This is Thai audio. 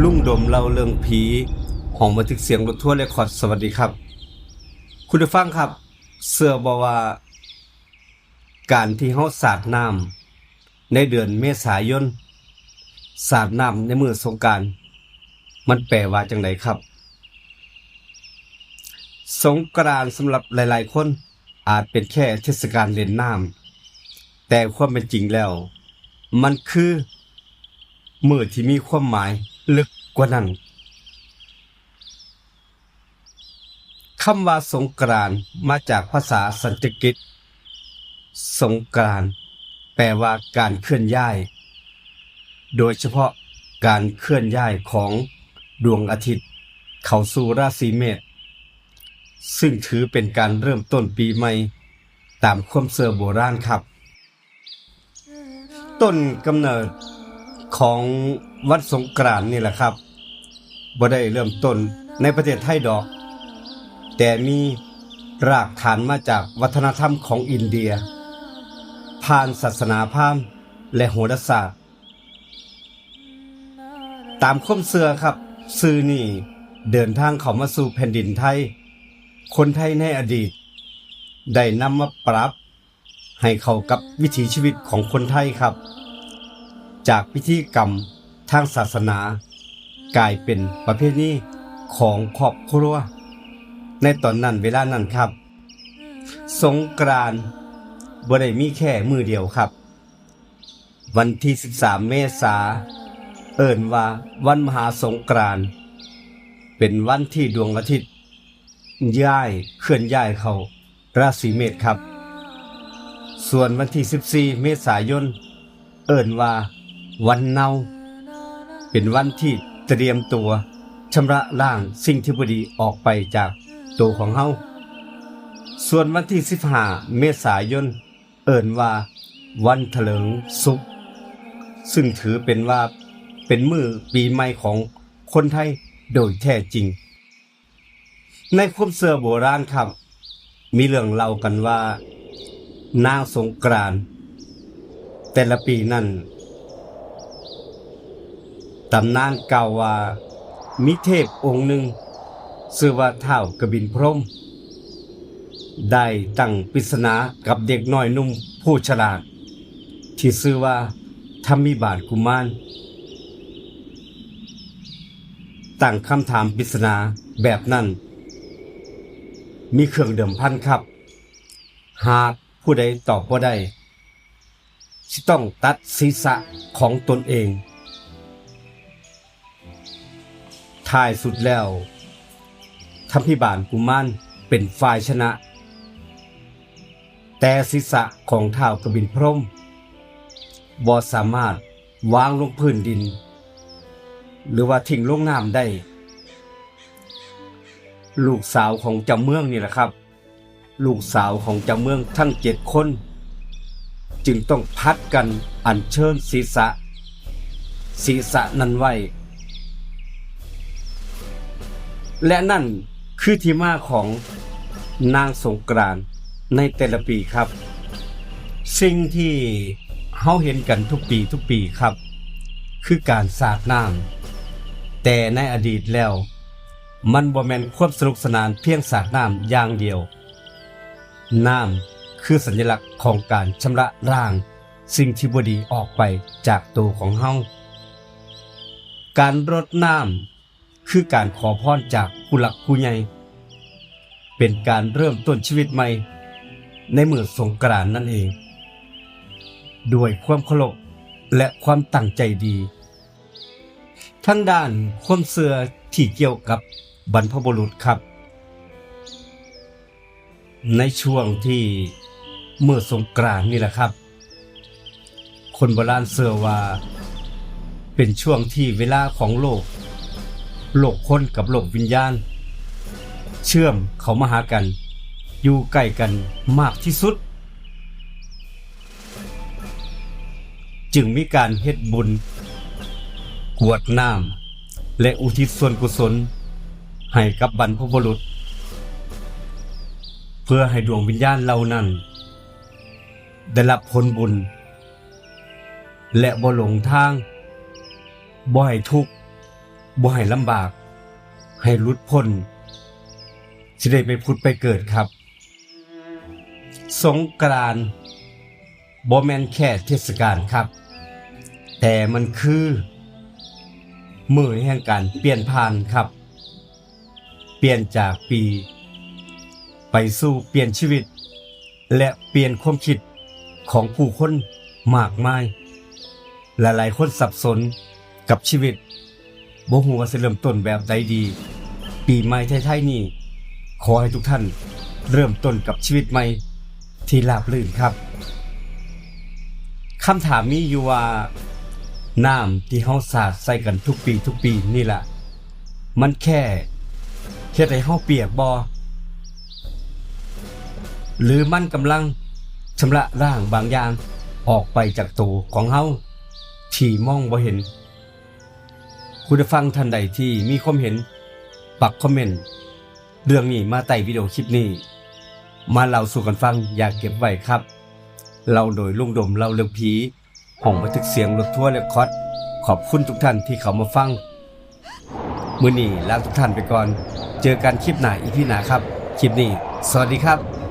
ลุงดมเล่าเรื่องผีห้องบันทึกเสียงรถทัวร์เรคคอร์ดสวัสดีครับคุณผู้ฟังครับเชื่อบ่ว่าการที่เฮาสาดน้ำในเดือนเมษายนสาดน้ำในมื้อสงกรานต์มันแปลว่าจังไดครับสงกรานต์สำหรับหลายๆคนอาจเป็นแค่เทศกาลเล่นน้ำแต่ความเป็นจริงแล้วมันคือมื้อที่มีความหมายลึกกว่านั้นคำว่าสงกรานต์มาจากภาษาสันสกฤตสงกรานต์แปลว่าการเคลื่อนย้ายโดยเฉพาะการเคลื่อนย้ายของดวงอาทิตย์เข้าสู่ราศีเมษซึ่งถือเป็นการเริ่มต้นปีใหม่ตามความเชื่อโบราณครับต้นกำเนิดของวันสงกรานต์นี่แหละครับบ่ได้เริ่มต้นในประเทศไทยดอกแต่มีรากฐานมาจากวัฒนธรรมของอินเดียผ่านศาสนาพราหมณ์และโหราศาสตร์ตามความเชื่อครับชื่อนี่เดินทางเข้ามาสู่แผ่นดินไทยคนไทยในอดีตได้นำมาปรับให้เข้ากับวิถีชีวิตของคนไทยครับจากพิธีกรรมทางศาสนากลายเป็นประเพณีของครอบครัวในตอนนั้นเวลานั้นครับสงกรานต์บ่ได้มีแค่มื้อเดียวครับวันที่13เมษายนเอิ้นว่าวันมหาสงกรานต์เป็นวันที่ดวงอาทิตย์เคลื่อนย้ายเข้าราศีเมษครับส่วนวันที่14เมษายนเอิ้นว่าวันเนาเป็นวันที่เตรียมตัวชำระล้างสิ่งที่บ่ดีออกไปจากตัวของเฮาส่วนวันที่15เมษายนเอิ้นว่าวันเถลิงสุขซึ่งถือเป็นว่าเป็นมื้อปีใหม่ของคนไทยโดยแท้จริงในความเชื่อโบราณครับมีเรื่องเล่ากันว่านางสงกรานต์แต่ละปีนั้นตำนานกล่าวว่ามีเทพองค์หนึ่งชื่อว่าท้าวกบินพรหมได้ตั้งปริศนากับเด็กน้อยหนุ่มผู้ฉลาดที่ชื่อว่าธรรมิบาลกุมารตั้งคำถามปริศนาแบบนั้นมีเครื่องเดิมพันครับหากผู้ใดตอบบ่ได้สิต้องตัดศีรษะของตนเองท้ายสุดแล้วธรรมิบาลกุมารเป็นฝ่ายชนะแต่ศีรษะของท้าวกบินพรหมบ่สามารถวางลงพื้นดินหรือว่าทิ้งลงน้ำได้ลูกสาวของเจ้าเมืองนี่แหละครับลูกสาวของเจ้าเมืองทั้ง7 คนจึงต้องพัดกันอัญเชิญศีรษะนั้นไว้และนั่นคือที่มาของนางสงกรานต์ในแต่ละปีครับสิ่งที่เฮาเห็นกันทุกปีครับคือการสาดน้ำแต่ในอดีตแล้วมันบ่แม่นความสนุกสนานเพียงสาดน้ำอย่างเดียวน้ำคือสัญลักษณ์ของการชำระล้างสิ่งที่บ่ดีออกไปจากตัวของเฮาการรดน้ำคือการขอพรจากผู้หลักผู้ใหญ่เป็นการเริ่มต้นชีวิตใหม่ในมื้อสงกรานต์นั่นเองด้วยความเคารพและความตั้งใจดีทั้งด้านความเชื่อที่เกี่ยวกับบรรพบุรุษครับในช่วงที่มื้อสงกรานต์นี่แหละครับคนโบราณเชื่อว่าเป็นช่วงที่เวลาของโลกคนกับโลกวิญญาณเชื่อมเข้ามาหากันอยู่ใกล้กันมากที่สุดจึงมีการเฮ็ดบุญกรวดน้ำและอุทิศส่วนกุศลให้กับบรรพบุรุษเพื่อให้ดวงวิญญาณเหล่านั้นได้รับผลบุญและบ่หลงทางบ่ให้ทุกข์ บ่ให้ลำบากให้หลุดพ้นสิได้ไปผุดไปเกิดครับสงกรานต์บ่แม่นแค่เทศกาลครับแต่มันคือมื้อแห่งการเปลี่ยนผ่านครับเปลี่ยนจากปีไปสู่เปลี่ยนชีวิตและเปลี่ยนความคิดของผู้คนมากมายหลายๆคนสับสนกับชีวิตบ่ฮู้ว่าสิเริ่มต้นแบบใดดีปีใหม่ไทยๆนี้ขอให้ทุกท่านเริ่มต้นกับชีวิตใหม่ที่ราบรื่นครับคำถามมีอยู่ว่าน้ำที่เฮาสาดใส่กันทุกปีนี่ล่ะมันแค่เฮ็ดให้เฮาเปียกบ่หรือมันกำลังชำระร่างบางอย่างออกไปจากตัวของเฮาที่มองบ่เห็นคุณผู้ฟังท่านใดที่มีความเห็นปักคอมเมนต์เรื่องนี้มาใต้วิดีโอคลิปนี้มาเล่าสู่กันฟังอย่าเก็บไว้ครับเราโดยลุงดมเล่าเรื่องผีห้องบันทึกเสียงรถทัวร์และคอดขอบคุณทุกท่านที่เข้ามาฟังมื้อนี้ลาทุกท่านไปก่อนเจอกันคลิปหน้าอีพีหน้าครับคลิปนี้สวัสดีครับ